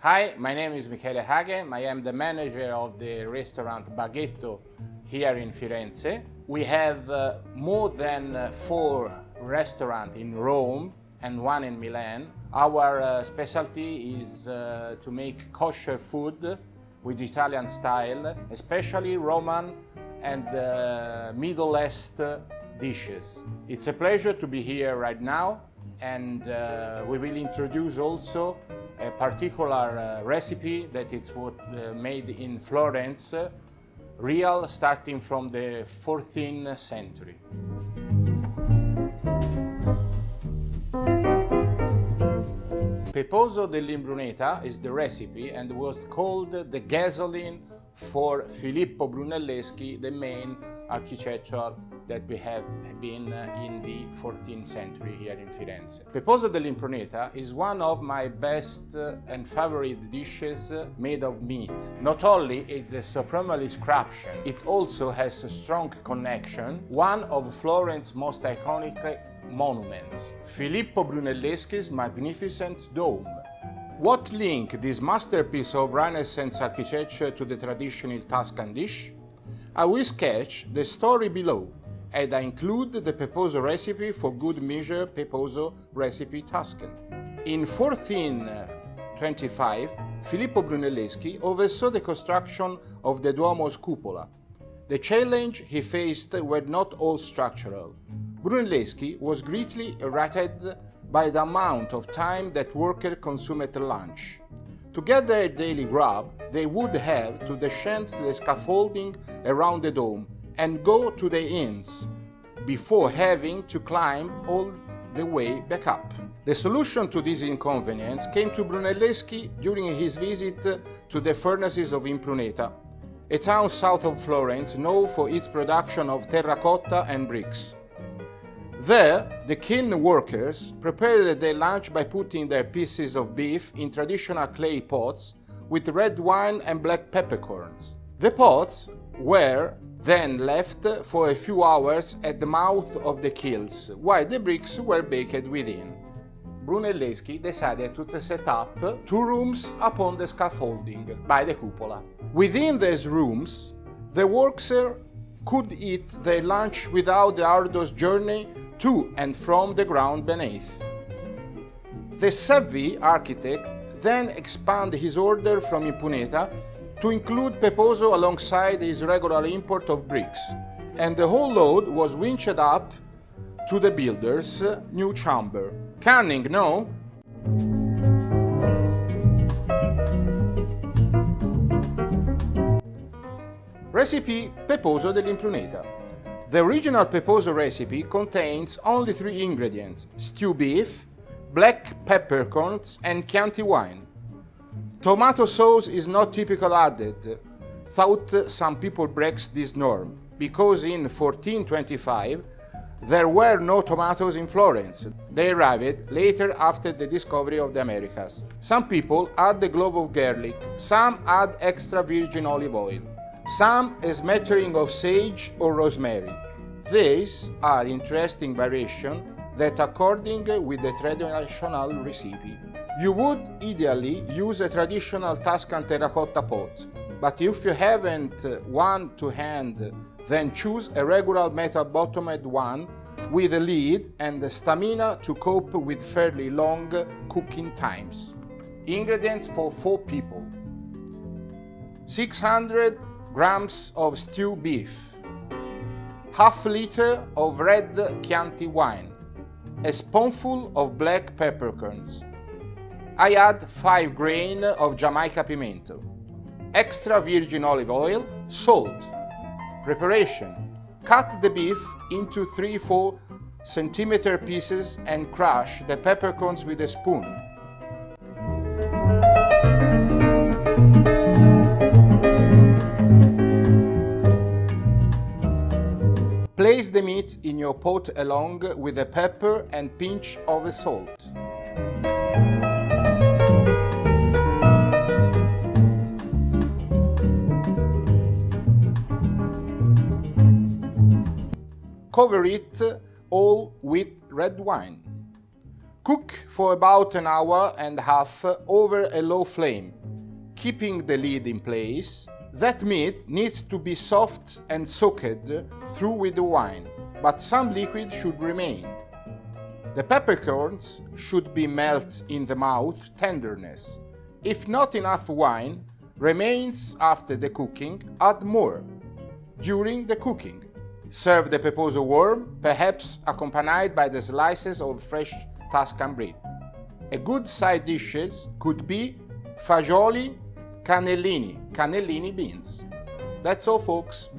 Hi, my name is Michele Hagen. I am the manager of the restaurant Ghetto here in Firenze. We have more than 4 restaurants in Rome and 1 in Milan. Our specialty is to make kosher food with Italian style, especially Roman and Middle East dishes. It's a pleasure to be here right now, and we will introduce also a particular recipe that is made in Florence, real, starting from the 14th century. Peposo dell'Impruneta is the recipe and was called the gasoline for Filippo Brunelleschi, the main architecture that we have been in the 14th century here in Firenze. Peposo dell'Impruneta is one of my best and favorite dishes made of meat. Not only is it supremely scrumptious, it also has a strong connection, one of Florence's most iconic monuments, Filippo Brunelleschi's magnificent dome. What link this masterpiece of Renaissance architecture to the traditional Tuscan dish? I will sketch the story below, and I include the Peposo recipe for good measure Peposo recipe Tuscan. In 1425, Filippo Brunelleschi oversaw the construction of the Duomo's cupola. The challenge he faced were not all structural. Brunelleschi was greatly irritated by the amount of time that workers consumed at lunch. To get their daily grub, they would have to descend the scaffolding around the dome and go to the inns before having to climb all the way back up. The solution to this inconvenience came to Brunelleschi during his visit to the furnaces of Impruneta, a town south of Florence known for its production of terracotta and bricks. There, the kiln workers prepared their lunch by putting their pieces of beef in traditional clay pots with red wine and black peppercorns. The pots were then left for a few hours at the mouth of the kilns, while the bricks were baked within. Brunelleschi decided to set up 2 rooms upon the scaffolding by the cupola. Within these rooms, the workers could eat their lunch without the arduous journey to and from the ground beneath. The savvy architect then expanded his order from Impruneta to include Peposo alongside his regular import of bricks, and the whole load was winched up to the builder's new chamber. Cunning, no? Recipe Peposo dell'Impruneta. The original Peposo recipe contains only 3 ingredients: stew beef, black peppercorns, and Chianti wine. Tomato sauce is not typically added, though some people break this norm, because in 1425 there were no tomatoes in Florence. They arrived later after the discovery of the Americas. Some people add a clove of garlic, some add extra virgin olive oil, some a smattering of sage or rosemary. These are interesting variations that according with the traditional recipe. You would ideally use a traditional Tuscan terracotta pot, but if you haven't one to hand, then choose a regular metal-bottomed one with a lid and the stamina to cope with fairly long cooking times. Ingredients for 4 people: 600 grams of stew beef, half liter of red Chianti wine, a spoonful of black peppercorns. I add 5 grains of jamaica pimento, extra virgin olive oil, salt. Preparation: cut the beef into 3-4 centimeter pieces and crush the peppercorns with a spoon. Place the meat in your pot along with the pepper and pinch of salt. Cover it all with red wine. Cook for about an hour and a half over a low flame, keeping the lid in place. That meat needs to be soft and soaked through with the wine, but some liquid should remain. The peppercorns should be melt in the mouth tenderness. If not enough wine remains after the cooking, add more during the cooking. Serve the peposo warm, perhaps accompanied by the slices of fresh Tuscan bread. A good side dishes could be fagioli cannellini beans. That's all, folks.